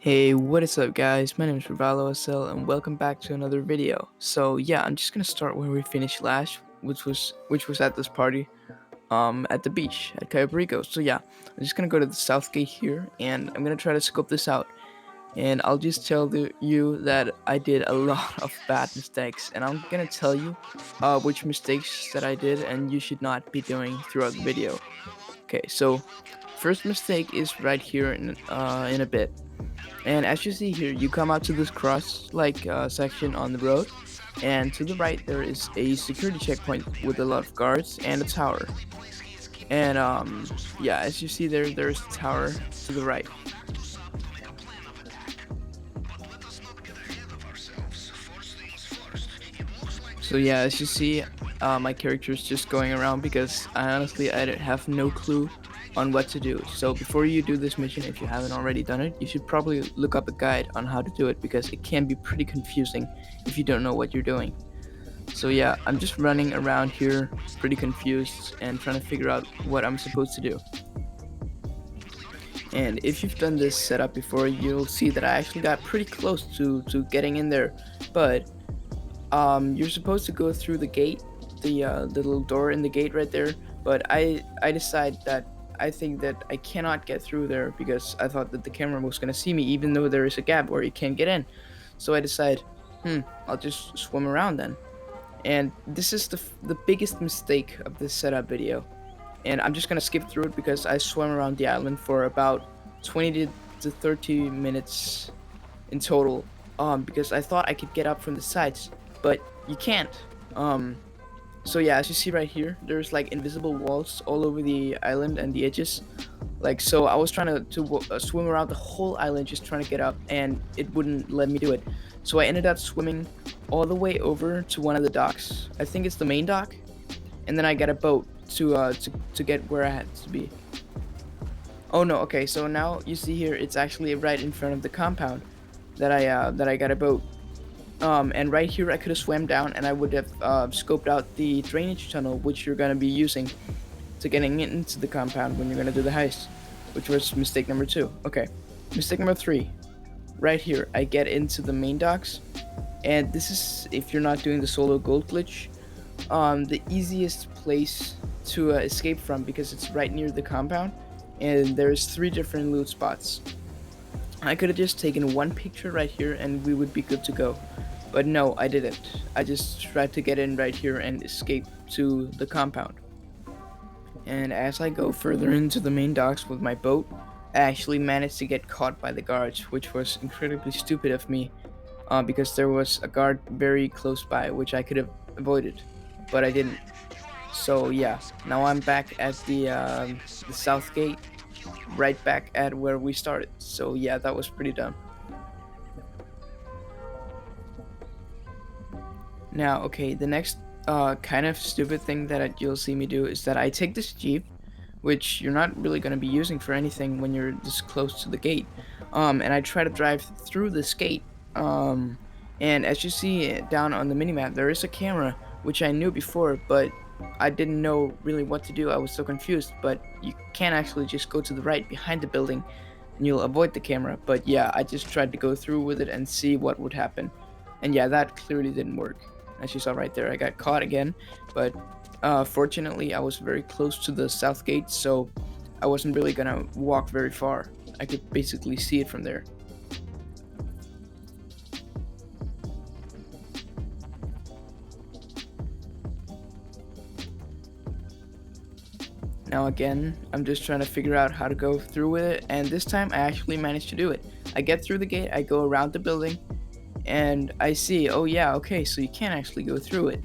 Hey, what is up guys? My name is Rivalo SL and welcome back to another video. So yeah, I'm just gonna start where we finished last, which was at this party at the beach at Cayo Perico. So yeah, I'm just gonna go to the south gate here and I'm gonna try to scope this out. And I'll just tell you that I did a lot of bad mistakes, and I'm gonna tell you which mistakes that I did and you should not be doing throughout the video. Okay, so first mistake is right here in a bit. And as you see here, you come out to this cross section on the road, and to the right there is a security checkpoint with a lot of guards and a tower. And yeah, as you see there's a tower to the right. So yeah, as you see, my character is just going around because I have no clue on what to do. So before you do this mission, if you haven't already done it, you should probably look up a guide on how to do it because it can be pretty confusing if you don't know what you're doing. So yeah, I'm just running around here pretty confused and trying to figure out what I'm supposed to do. And if you've done this setup before, you'll see that I actually got pretty close to getting in there, but you're supposed to go through the gate, the little door in the gate right there. But I decide that I think that I cannot get through there because I thought that the camera was gonna see me, even though there is a gap where you can't get in. So I decide, I'll just swim around then. And this is the biggest mistake of this setup video. And I'm just gonna skip through it because I swam around the island for about 20 to 30 minutes in total. Because I thought I could get up from the sides, but you can't. So yeah, as you see right here, there's like invisible walls all over the island and the edges. Like, so I was trying to swim around the whole island just trying to get up, and it wouldn't let me do it. So I ended up swimming all the way over to one of the docks. I think it's the main dock, and then I got a boat to get where I had to be. Oh no, okay. So now you see here, it's actually right in front of the compound that I got a boat. And right here I could have swam down and I would have scoped out the drainage tunnel which you're gonna be using to getting into the compound when you're gonna do the heist, which was mistake number 2. Okay, mistake number 3. Right here, I get into the main docks, and this is, if you're not doing the solo gold glitch, the easiest place to escape from because it's right near the compound, and there's 3 different loot spots. I could have just taken one picture right here and we would be good to go. But no, I didn't. I just tried to get in right here and escape to the compound. And as I go further into the main docks with my boat, I actually managed to get caught by the guards, which was incredibly stupid of me, because there was a guard very close by, which I could have avoided, but I didn't. So yeah, now I'm back at the south gate, right back at where we started. So yeah, that was pretty dumb. Now, okay, the next kind of stupid thing that you'll see me do is that I take this jeep, which you're not really going to be using for anything when you're this close to the gate, and I try to drive through this gate. And as you see down on the minimap, there is a camera, which I knew before, but I didn't know really what to do. I was so confused, but you can actually just go to the right behind the building and you'll avoid the camera. But yeah, I just tried to go through with it and see what would happen. And yeah, that clearly didn't work. As you saw right there, I got caught again, but fortunately I was very close to the south gate, so I wasn't really gonna walk very far. I could basically see it from there. Now again, I'm just trying to figure out how to go through with it, and this time I actually managed to do it. I get through the gate, I go around the building, and I see, oh yeah, okay, so you can actually go through it.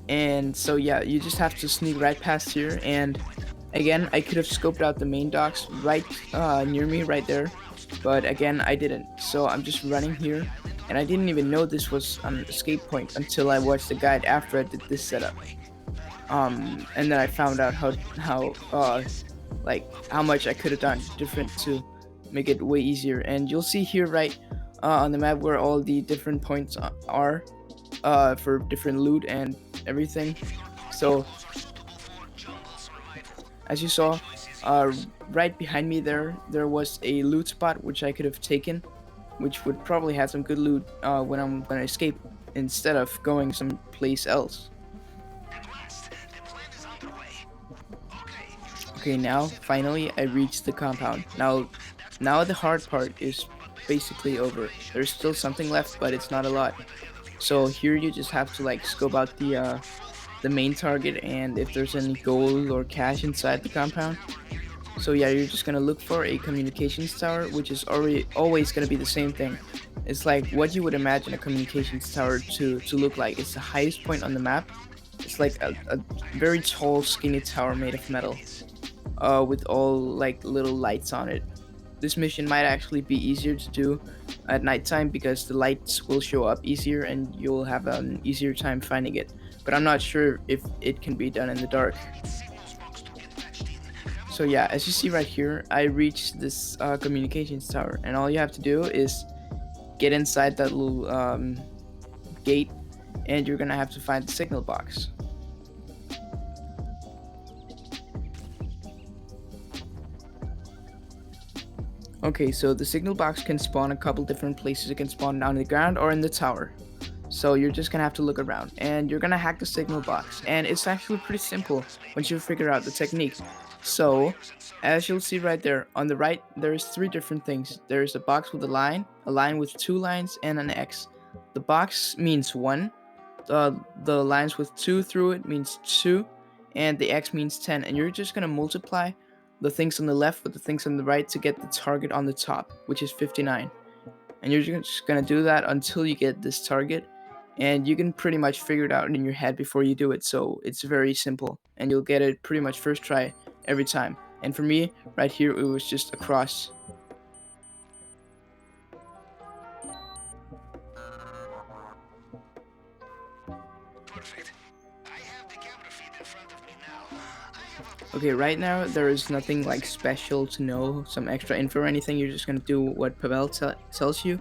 And so yeah, you just have to sneak right past here, and again, I could have scoped out the main docks right near me right there, but again, I didn't. So I'm just running here, and I didn't even know this was an escape point until I watched the guide after I did this setup. And then I found out how much I could have done different to make it way easier. And you'll see here right on the map where all the different points are for different loot and everything. So as you saw, Uh, right behind me there was a loot spot which I could have taken, which would probably have some good loot when I'm gonna escape instead of going someplace else. Okay, now finally I reached the compound. Now the hard part is basically over. There's still something left, but it's not a lot. So here you just have to like scope out the main target and if there's any gold or cash inside the compound. So yeah, you're just gonna look for a communications tower, which is already always gonna be the same thing. It's like what you would imagine a communications tower to look like. It's the highest point on the map. It's like a very tall, skinny tower made of metal, with all like little lights on it. This mission might actually be easier to do at nighttime because the lights will show up easier and you'll have an easier time finding it. But I'm not sure if it can be done in the dark. So yeah, as you see right here, I reached this communications tower, and all you have to do is get inside that little gate, and you're gonna have to find the signal box. Okay, so the signal box can spawn a couple different places. It can spawn down the ground or in the tower. So you're just gonna have to look around, and you're gonna hack the signal box, and it's actually pretty simple once you figure out the technique. So, as you'll see right there, on the right, there's three different things. There's a box with a line with two lines, and an X. The box means one, the lines with two through it means two, and the X means 10. And you're just gonna multiply the things on the left with the things on the right to get the target on the top, which is 59. And you're just gonna do that until you get this target, and you can pretty much figure it out in your head before you do it. So it's very simple, and you'll get it pretty much first try every time. And for me, right here, it was just a cross. Okay, right now there is nothing like special to know, some extra info or anything. You're just gonna do what Pavel tells you,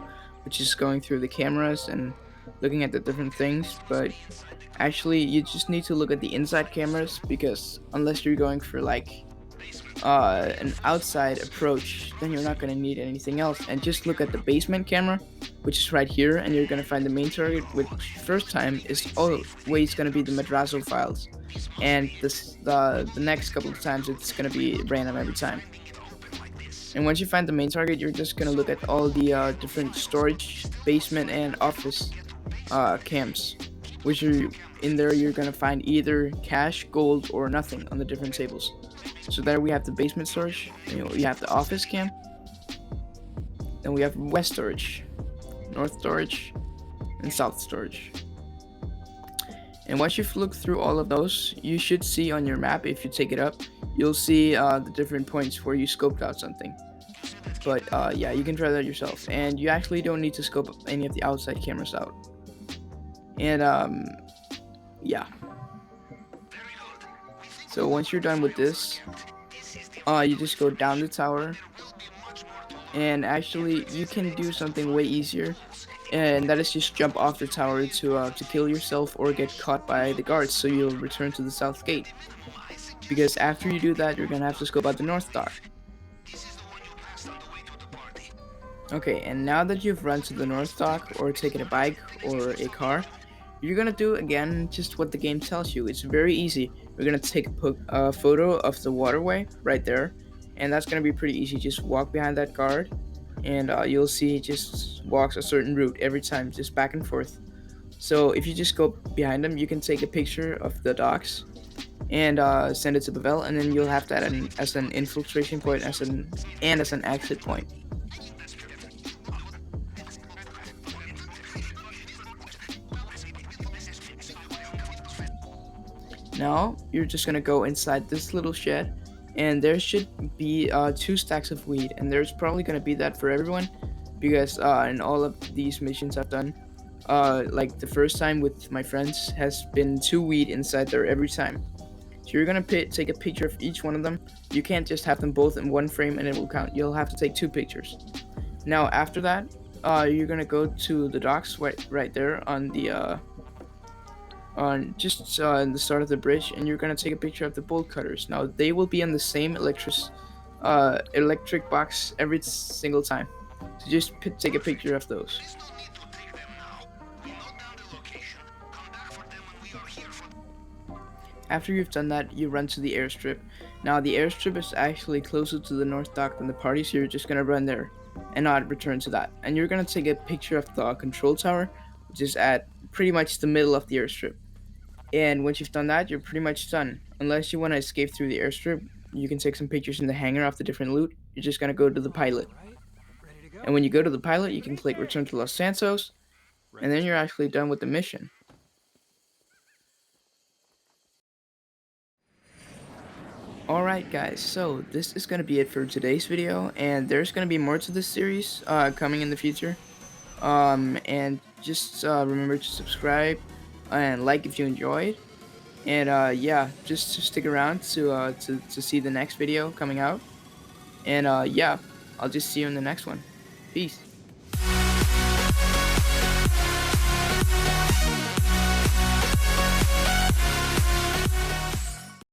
which is going through the cameras and looking at the different things. But actually, you just need to look at the inside cameras, because unless you're going for like an outside approach, then you're not going to need anything else. And just look at the basement camera, which is right here, and you're going to find the main target, which first time is always going to be the madrazo files, and the next couple of times it's going to be random every time. And once you find the main target, you're just going to look at all the different storage, basement, and office cams, which are in there. You're going to find either cash, gold, or nothing on the different tables. So there we have the basement storage, you have the office cam, then we have west storage, north storage, and south storage. And once you've looked through all of those, you should see on your map, if you take it up, you'll see the different points where you scoped out something. But yeah, you can try that yourself, and you actually don't need to scope up any of the outside cameras out. And yeah. So once you're done with this, you just go down the tower, and actually you can do something way easier, and that is just jump off the tower to kill yourself or get caught by the guards, so you'll return to the south gate. Because after you do that, you're gonna have to scope out the north dock. Okay, and now that you've run to the north dock or taken a bike or a car, you're gonna do again just what the game tells you. It's very easy. You're gonna take a photo of the waterway right there, and that's gonna be pretty easy. Just walk behind that guard, and you'll see it just walks a certain route every time, just back and forth. So if you just go behind them, you can take a picture of the docks and send it to Pavel, and then you'll have that as an infiltration point, as an exit point. Now you're just gonna go inside this little shed, and there should be 2 stacks of weed, and there's probably gonna be that for everyone, because in all of these missions I've done, like the first time with my friends, has been 2 weed inside there every time. So you're gonna take a picture of each one of them. You can't just have them both in one frame and it will count. You'll have to take 2 pictures. Now after that, you're gonna go to the docks right there on the on just in the start of the bridge, and you're gonna take a picture of the bolt cutters. Now they will be on the same electric box every single time. So just take a picture of those. After you've done that, you run to the airstrip. Now the airstrip is actually closer to the north dock than the party, so you're just gonna run there and not return to that. And you're gonna take a picture of the control tower, which is at pretty much the middle of the airstrip. And once you've done that, you're pretty much done. Unless you want to escape through the airstrip, you can take some pictures in the hangar of the different loot. You're just gonna go to the pilot. And when you go to the pilot, you can click return to Los Santos, and then you're actually done with the mission. Alright guys, so this is gonna be it for today's video, and there's gonna be more to this series coming in the future. And just remember to subscribe and like if you enjoyed. And yeah, just stick around to see the next video coming out. And yeah, I'll just see you in the next one. Peace.